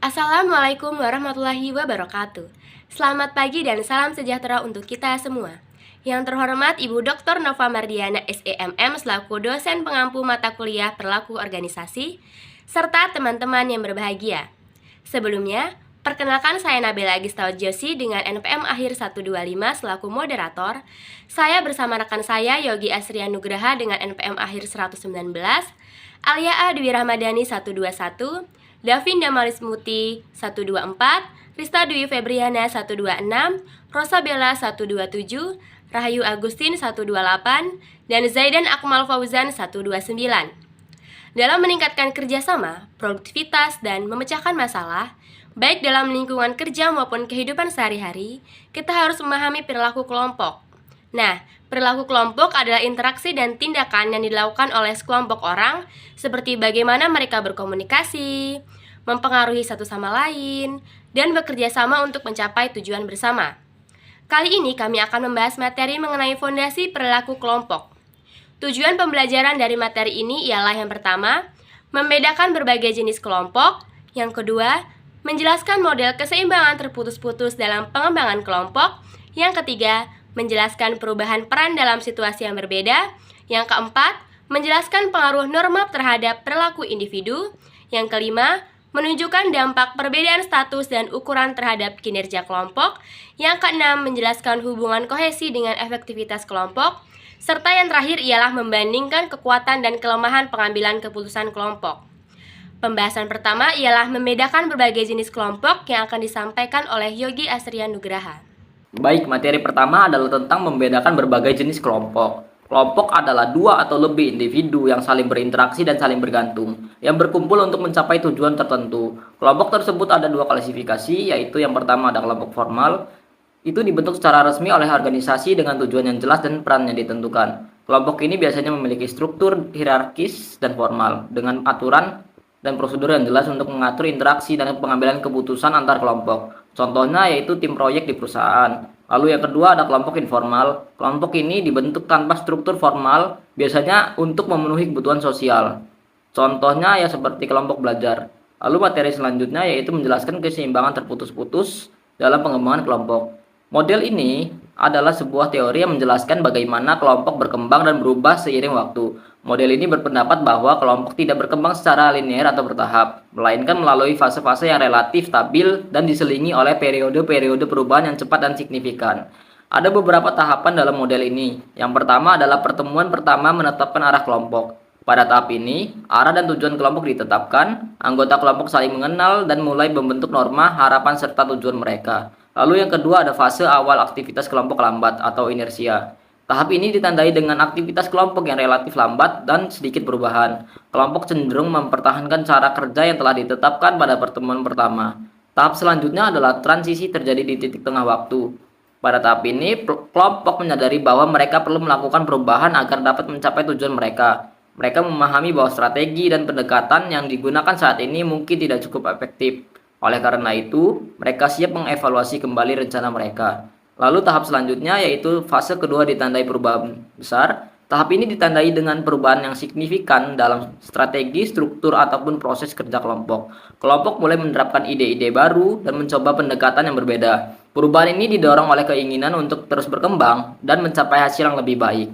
Assalamualaikum warahmatullahi wabarakatuh. Selamat pagi dan salam sejahtera untuk kita semua. Yang terhormat Ibu Dr. Nova Mardiana SEMM selaku dosen pengampu mata kuliah Perilaku Organisasi, serta teman-teman yang berbahagia. Sebelumnya, perkenalkan saya Nabila Agistau Josi dengan NPM akhir 125 selaku moderator. Saya bersama rekan saya Yogi Asrian Nugraha dengan NPM akhir 119, Alia A. Dwi Rahmadani 121, Davin Damalis Muti 124, Rista Dwi Febriana 126, Rosa Bella 127, Rahayu Agustin 128, dan Zaidan Akmal Fauzan 129. Dalam meningkatkan kerjasama, produktivitas, dan memecahkan masalah, baik dalam lingkungan kerja maupun kehidupan sehari-hari, kita harus memahami perilaku kelompok. Nah, perilaku kelompok adalah interaksi dan tindakan yang dilakukan oleh sekelompok orang, seperti bagaimana mereka berkomunikasi, mempengaruhi satu sama lain, dan bekerja sama untuk mencapai tujuan bersama. Kali ini kami akan membahas materi mengenai fondasi perilaku kelompok. Tujuan pembelajaran dari materi ini ialah yang pertama, membedakan berbagai jenis kelompok, yang kedua, menjelaskan model keseimbangan terputus-putus dalam pengembangan kelompok, yang ketiga, menjelaskan perubahan peran dalam situasi yang berbeda, yang keempat, menjelaskan pengaruh norma terhadap perilaku individu, yang kelima, menunjukkan dampak perbedaan status dan ukuran terhadap kinerja kelompok, yang keenam, menjelaskan hubungan kohesi dengan efektivitas kelompok, serta yang terakhir ialah membandingkan kekuatan dan kelemahan pengambilan keputusan kelompok. Pembahasan pertama ialah membedakan berbagai jenis kelompok yang akan disampaikan oleh Yogi Asrian Nugraha. Baik, materi pertama adalah tentang membedakan berbagai jenis kelompok. Kelompok adalah dua atau lebih individu yang saling berinteraksi dan saling bergantung, yang berkumpul untuk mencapai tujuan tertentu. Kelompok tersebut ada dua klasifikasi, yaitu yang pertama ada kelompok formal. Itu dibentuk secara resmi oleh organisasi dengan tujuan yang jelas dan peran yang ditentukan. Kelompok ini biasanya memiliki struktur hierarkis dan formal, dengan aturan dan prosedur yang jelas untuk mengatur interaksi dan pengambilan keputusan antar kelompok. Contohnya yaitu tim proyek di perusahaan. Lalu yang kedua ada kelompok informal. Kelompok ini dibentuk tanpa struktur formal, biasanya untuk memenuhi kebutuhan sosial. Contohnya ya seperti kelompok belajar. Lalu materi selanjutnya yaitu menjelaskan keseimbangan terputus-putus dalam pengembangan kelompok. Model ini adalah sebuah teori yang menjelaskan bagaimana kelompok berkembang dan berubah seiring waktu. Model ini berpendapat bahwa kelompok tidak berkembang secara linear atau bertahap, melainkan melalui fase-fase yang relatif stabil dan diselingi oleh periode-periode perubahan yang cepat dan signifikan. Ada beberapa tahapan dalam model ini. Yang pertama adalah pertemuan pertama menetapkan arah kelompok. Pada tahap ini, arah dan tujuan kelompok ditetapkan, anggota kelompok saling mengenal dan mulai membentuk norma, harapan, serta tujuan mereka. Lalu yang kedua ada fase awal aktivitas kelompok lambat atau inersia. Tahap ini ditandai dengan aktivitas kelompok yang relatif lambat dan sedikit perubahan. Kelompok cenderung mempertahankan cara kerja yang telah ditetapkan pada pertemuan pertama. Tahap selanjutnya adalah transisi terjadi di titik tengah waktu. Pada tahap ini, kelompok menyadari bahwa mereka perlu melakukan perubahan agar dapat mencapai tujuan mereka. Mereka memahami bahwa strategi dan pendekatan yang digunakan saat ini mungkin tidak cukup efektif. Oleh karena itu, mereka siap mengevaluasi kembali rencana mereka. Lalu tahap selanjutnya yaitu fase kedua ditandai perubahan besar. Tahap ini ditandai dengan perubahan yang signifikan dalam strategi, struktur, ataupun proses kerja kelompok. Kelompok mulai menerapkan ide-ide baru dan mencoba pendekatan yang berbeda. Perubahan ini didorong oleh keinginan untuk terus berkembang dan mencapai hasil yang lebih baik.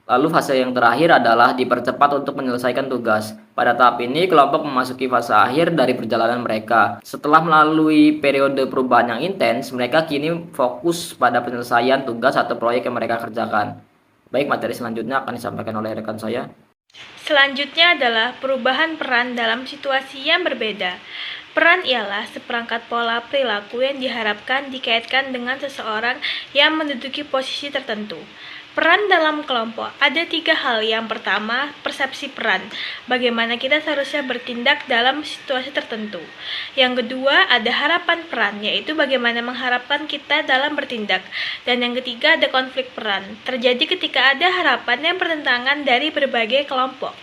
Lalu fase yang terakhir adalah dipercepat untuk menyelesaikan tugas. Pada tahap ini, kelompok memasuki fase akhir dari perjalanan mereka. Setelah melalui periode perubahan yang intens, mereka kini fokus pada penyelesaian tugas atau proyek yang mereka kerjakan. Baik, materi selanjutnya akan disampaikan oleh rekan saya. Selanjutnya adalah perubahan peran dalam situasi yang berbeda. Peran ialah seperangkat pola perilaku yang diharapkan dikaitkan dengan seseorang yang menduduki posisi tertentu. Peran dalam kelompok ada 3 hal. Yang pertama, persepsi peran. Bagaimana kita seharusnya bertindak dalam situasi tertentu. Yang kedua, ada harapan peran, yaitu bagaimana mengharapkan kita dalam bertindak. Dan yang ketiga, ada konflik peran. Terjadi ketika ada harapan yang bertentangan dari berbagai kelompok.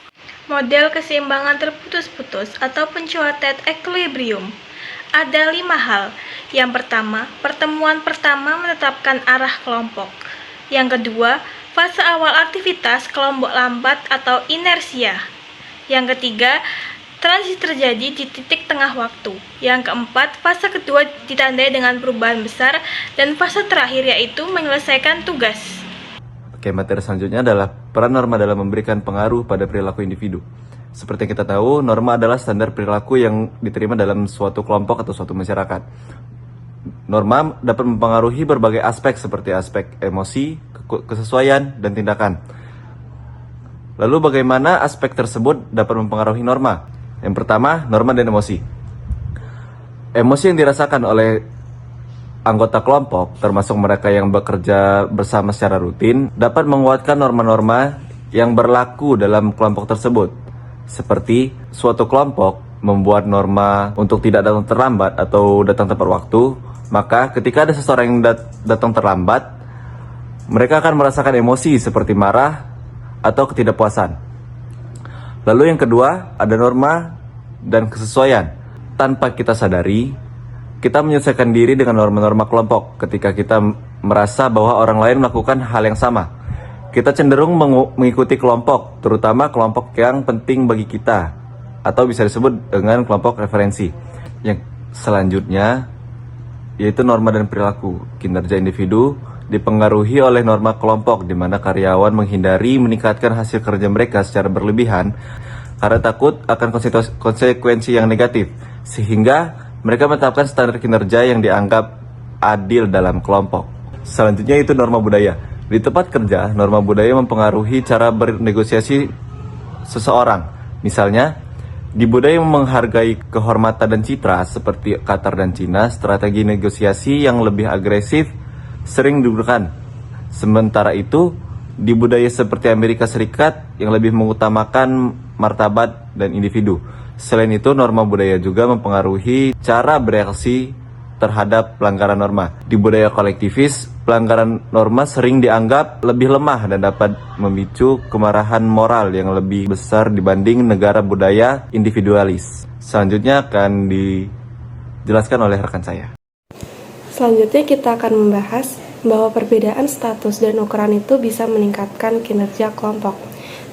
Model keseimbangan terputus-putus atau pencuatet equilibrium. Ada 5 hal. Yang pertama, pertemuan pertama menetapkan arah kelompok. Yang kedua, fase awal aktivitas kelompok lambat atau inersia. Yang ketiga, Transisi terjadi di titik tengah waktu. Yang keempat, fase kedua ditandai dengan perubahan besar, dan fase terakhir yaitu menyelesaikan tugas. Oke, materi selanjutnya adalah peran norma dalam memberikan pengaruh pada perilaku individu. Seperti yang kita tahu, norma adalah standar perilaku yang diterima dalam suatu kelompok atau suatu masyarakat. Norma dapat mempengaruhi berbagai aspek seperti aspek emosi, kesesuaian, dan tindakan. Lalu bagaimana aspek tersebut dapat mempengaruhi norma? Yang pertama, norma dan emosi. Emosi yang dirasakan oleh anggota kelompok, termasuk mereka yang bekerja bersama secara rutin, dapat menguatkan norma-norma yang berlaku dalam kelompok tersebut. Seperti suatu kelompok membuat norma untuk tidak datang terlambat atau datang tepat waktu, maka ketika ada seseorang yang datang terlambat, mereka akan merasakan emosi seperti marah atau ketidakpuasan. Lalu yang kedua, ada norma dan kesesuaian. Tanpa kita sadari, kita menyesuaikan diri dengan norma-norma kelompok ketika kita merasa bahwa orang lain melakukan hal yang sama. Kita cenderung mengikuti kelompok, terutama kelompok yang penting bagi kita, atau bisa disebut dengan kelompok referensi. Yang selanjutnya, yaitu norma dan perilaku. Kinerja individu dipengaruhi oleh norma kelompok, di mana karyawan menghindari meningkatkan hasil kerja mereka secara berlebihan karena takut akan konsekuensi yang negatif, sehingga mereka menetapkan standar kinerja yang dianggap adil dalam kelompok. Selanjutnya itu norma budaya. Di tempat kerja, norma budaya mempengaruhi cara bernegosiasi seseorang. Misalnya, di budaya yang menghargai kehormatan dan citra seperti Qatar dan Cina, strategi negosiasi yang lebih agresif sering digunakan. Sementara itu, di budaya seperti Amerika Serikat yang lebih mengutamakan martabat dan individu. Selain itu, norma budaya juga mempengaruhi cara bereaksi terhadap pelanggaran norma. Di budaya kolektivis, pelanggaran norma sering dianggap lebih lemah dan dapat memicu kemarahan moral yang lebih besar dibanding negara budaya individualis. Selanjutnya akan dijelaskan oleh rekan saya. Selanjutnya kita akan membahas bahwa perbedaan status dan ukuran itu bisa meningkatkan kinerja kelompok.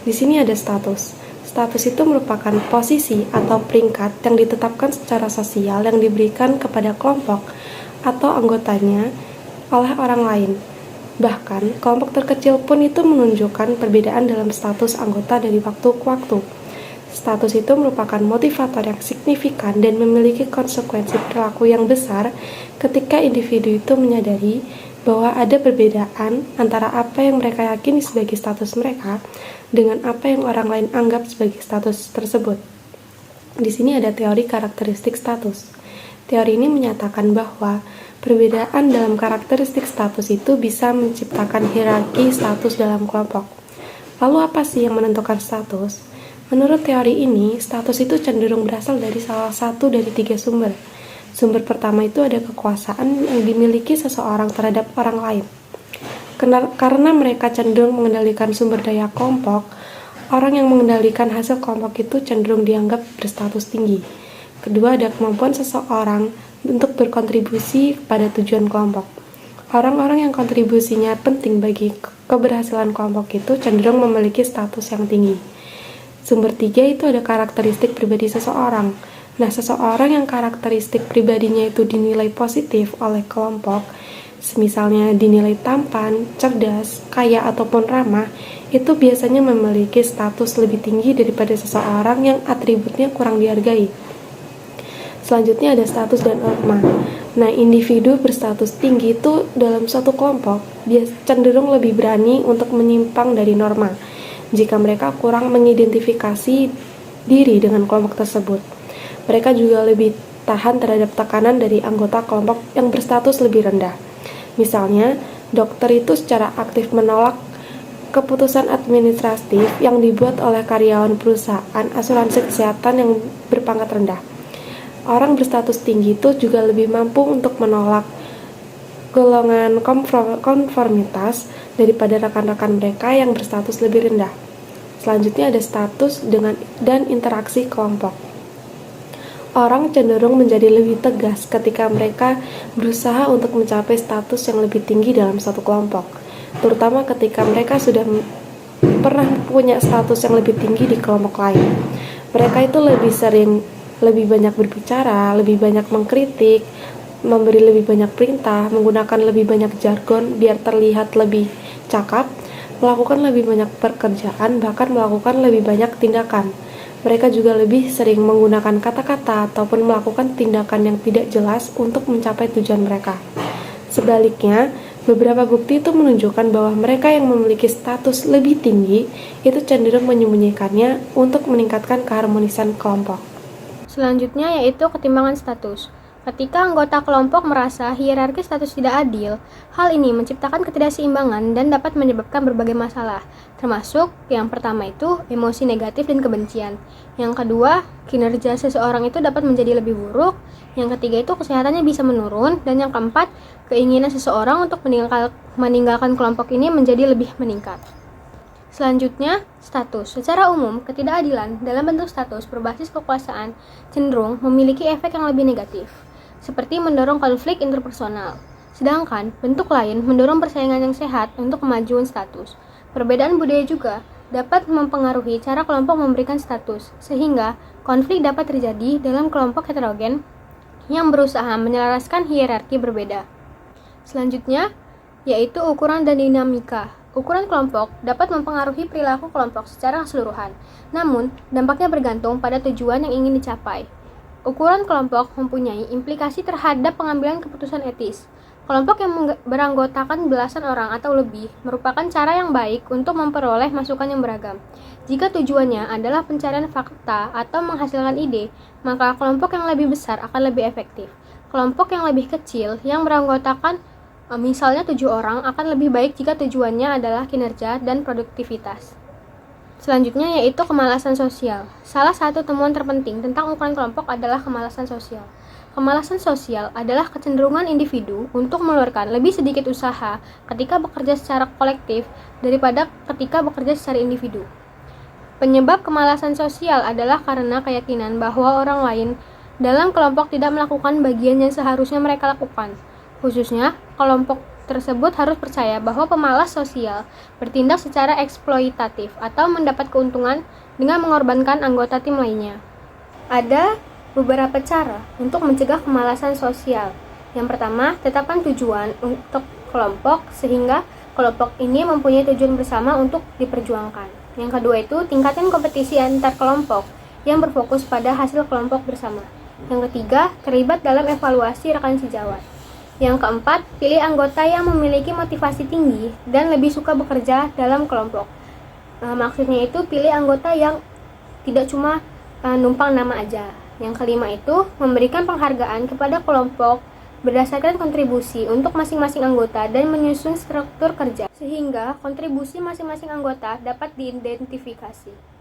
Di sini ada status. Status itu merupakan posisi atau peringkat yang ditetapkan secara sosial yang diberikan kepada kelompok atau anggotanya oleh orang lain. Bahkan, kelompok terkecil pun itu menunjukkan perbedaan dalam status anggota dari waktu ke waktu. Status itu merupakan motivator yang signifikan dan memiliki konsekuensi perilaku yang besar ketika individu itu menyadari bahwa ada perbedaan antara apa yang mereka yakini sebagai status mereka dengan apa yang orang lain anggap sebagai status tersebut. Di sini ada teori karakteristik status. Teori ini menyatakan bahwa perbedaan dalam karakteristik status itu bisa menciptakan hierarki status dalam kelompok. Lalu apa sih yang menentukan status? Menurut teori ini, status itu cenderung berasal dari salah satu dari 3 sumber. Sumber pertama itu ada kekuasaan yang dimiliki seseorang terhadap orang lain. Karena mereka cenderung mengendalikan sumber daya kelompok, orang yang mengendalikan hasil kelompok itu cenderung dianggap berstatus tinggi. Kedua, ada kemampuan seseorang untuk berkontribusi pada tujuan kelompok. Orang-orang yang kontribusinya penting bagi keberhasilan kelompok itu cenderung memiliki status yang tinggi. Sumber 3 itu ada karakteristik pribadi seseorang. Nah, seseorang yang karakteristik pribadinya itu dinilai positif oleh kelompok, misalnya dinilai tampan, cerdas, kaya, ataupun ramah, itu biasanya memiliki status lebih tinggi daripada seseorang yang atributnya kurang dihargai. Selanjutnya ada status dan norma. Nah, individu berstatus tinggi itu dalam suatu kelompok cenderung lebih berani untuk menyimpang dari norma jika mereka kurang mengidentifikasi diri dengan kelompok tersebut. Mereka juga lebih tahan terhadap tekanan dari anggota kelompok yang berstatus lebih rendah. Misalnya, dokter itu secara aktif menolak keputusan administratif yang dibuat oleh karyawan perusahaan asuransi kesehatan yang berpangkat rendah. Orang berstatus tinggi itu juga lebih mampu untuk menolak golongan konformitas daripada rekan-rekan mereka yang berstatus lebih rendah. Selanjutnya ada status dan interaksi kelompok. Orang cenderung menjadi lebih tegas ketika mereka berusaha untuk mencapai status yang lebih tinggi dalam suatu kelompok, terutama ketika mereka sudah pernah punya status yang lebih tinggi di kelompok lain. Mereka itu lebih banyak berbicara, lebih banyak mengkritik, memberi lebih banyak perintah, menggunakan lebih banyak jargon biar terlihat lebih cakap, melakukan lebih banyak pekerjaan, bahkan melakukan lebih banyak tindakan. Mereka juga lebih sering menggunakan kata-kata ataupun melakukan tindakan yang tidak jelas untuk mencapai tujuan mereka. Sebaliknya, beberapa bukti itu menunjukkan bahwa mereka yang memiliki status lebih tinggi itu cenderung menyembunyikannya untuk meningkatkan keharmonisan kelompok. Selanjutnya yaitu ketimbangan status. Ketika anggota kelompok merasa hierarki status tidak adil, hal ini menciptakan ketidakseimbangan dan dapat menyebabkan berbagai masalah, termasuk yang pertama itu emosi negatif dan kebencian. Yang kedua, kinerja seseorang itu dapat menjadi lebih buruk. Yang ketiga itu kesehatannya bisa menurun. Dan yang keempat, keinginan seseorang untuk meninggalkan kelompok ini menjadi lebih meningkat. Selanjutnya, status. Secara umum, ketidakadilan dalam bentuk status berbasis kekuasaan cenderung memiliki efek yang lebih negatif, seperti mendorong konflik interpersonal. Sedangkan, bentuk lain mendorong persaingan yang sehat untuk kemajuan status. Perbedaan budaya juga dapat mempengaruhi cara kelompok memberikan status, sehingga konflik dapat terjadi dalam kelompok heterogen yang berusaha menyelaraskan hierarki berbeda. Selanjutnya, yaitu ukuran dan dinamika. Ukuran kelompok dapat mempengaruhi perilaku kelompok secara keseluruhan, namun dampaknya bergantung pada tujuan yang ingin dicapai. Ukuran kelompok mempunyai implikasi terhadap pengambilan keputusan etis. Kelompok yang beranggotakan belasan orang atau lebih merupakan cara yang baik untuk memperoleh masukan yang beragam. Jika tujuannya adalah pencarian fakta atau menghasilkan ide, maka kelompok yang lebih besar akan lebih efektif. Kelompok yang lebih kecil yang beranggotakan misalnya 7 orang akan lebih baik jika tujuannya adalah kinerja dan produktivitas. Selanjutnya yaitu kemalasan sosial. Salah satu temuan terpenting tentang ukuran kelompok adalah kemalasan sosial. Kemalasan sosial adalah kecenderungan individu untuk mengeluarkan lebih sedikit usaha ketika bekerja secara kolektif daripada ketika bekerja secara individu. Penyebab kemalasan sosial adalah karena keyakinan bahwa orang lain dalam kelompok tidak melakukan bagian yang seharusnya mereka lakukan. Khususnya, kelompok tersebut harus percaya bahwa pemalas sosial bertindak secara eksploitatif atau mendapat keuntungan dengan mengorbankan anggota tim lainnya. Ada beberapa cara untuk mencegah kemalasan sosial. Yang pertama, tetapkan tujuan untuk kelompok sehingga kelompok ini mempunyai tujuan bersama untuk diperjuangkan. Yang kedua itu, tingkatkan kompetisi antar kelompok yang berfokus pada hasil kelompok bersama. Yang ketiga, terlibat dalam evaluasi rekan sejawat. Yang keempat, pilih anggota yang memiliki motivasi tinggi dan lebih suka bekerja dalam kelompok. Maksudnya itu pilih anggota yang tidak cuma numpang nama aja. Yang kelima itu, memberikan penghargaan kepada kelompok berdasarkan kontribusi untuk masing-masing anggota dan menyusun struktur kerja, sehingga kontribusi masing-masing anggota dapat diidentifikasi.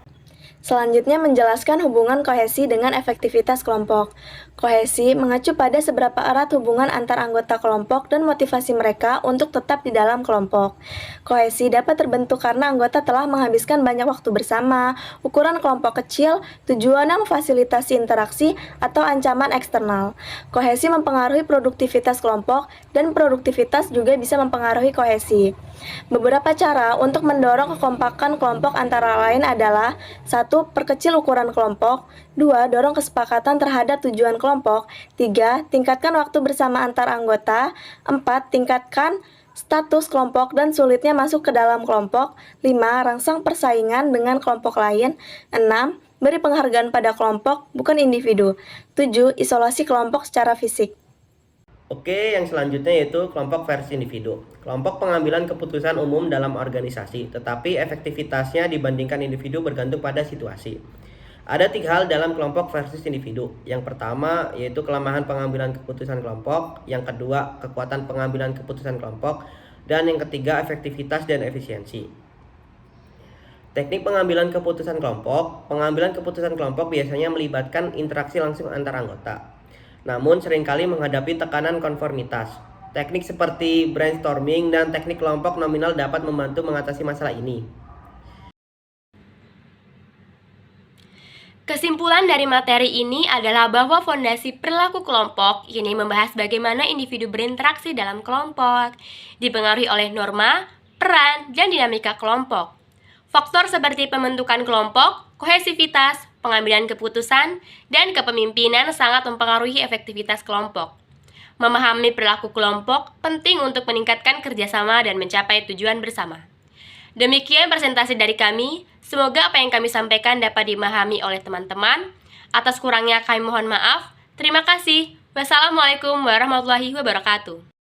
Selanjutnya menjelaskan hubungan kohesi dengan efektivitas kelompok. Kohesi mengacu pada seberapa erat hubungan antar anggota kelompok dan motivasi mereka untuk tetap di dalam kelompok. Kohesi dapat terbentuk karena anggota telah menghabiskan banyak waktu bersama, ukuran kelompok kecil, tujuannya memfasilitasi interaksi, atau ancaman eksternal. Kohesi mempengaruhi produktivitas kelompok, dan produktivitas juga bisa mempengaruhi kohesi. Beberapa cara untuk mendorong kekompakan kelompok antara lain adalah 1. Perkecil ukuran kelompok. 2. Dorong kesepakatan terhadap tujuan kelompok. 3. Tingkatkan waktu bersama antar anggota. 4. Tingkatkan status kelompok dan sulitnya masuk ke dalam kelompok. 5. Rangsang persaingan dengan kelompok lain. 6. Beri penghargaan pada kelompok, bukan individu. 7. Isolasi kelompok secara fisik. Oke, yang selanjutnya yaitu kelompok versus individu. Kelompok pengambilan keputusan umum dalam organisasi, tetapi efektivitasnya dibandingkan individu bergantung pada situasi. Ada 3 hal dalam kelompok versus individu. Yang pertama yaitu kelemahan pengambilan keputusan kelompok, yang kedua kekuatan pengambilan keputusan kelompok, dan yang ketiga efektivitas dan efisiensi. Teknik pengambilan keputusan kelompok. Pengambilan keputusan kelompok biasanya melibatkan interaksi langsung antar anggota, namun seringkali menghadapi tekanan konformitas. Teknik seperti brainstorming dan teknik kelompok nominal dapat membantu mengatasi masalah ini. Kesimpulan dari materi ini adalah bahwa fondasi perilaku kelompok ini membahas bagaimana individu berinteraksi dalam kelompok, dipengaruhi oleh norma, peran, dan dinamika kelompok. Faktor seperti pembentukan kelompok, kohesivitas, pengambilan keputusan, dan kepemimpinan sangat mempengaruhi efektivitas kelompok. Memahami perilaku kelompok penting untuk meningkatkan kerjasama dan mencapai tujuan bersama. Demikian presentasi dari kami. Semoga apa yang kami sampaikan dapat dimahami oleh teman-teman. Atas kurangnya kami mohon maaf. Terima kasih. Wassalamualaikum warahmatullahi wabarakatuh.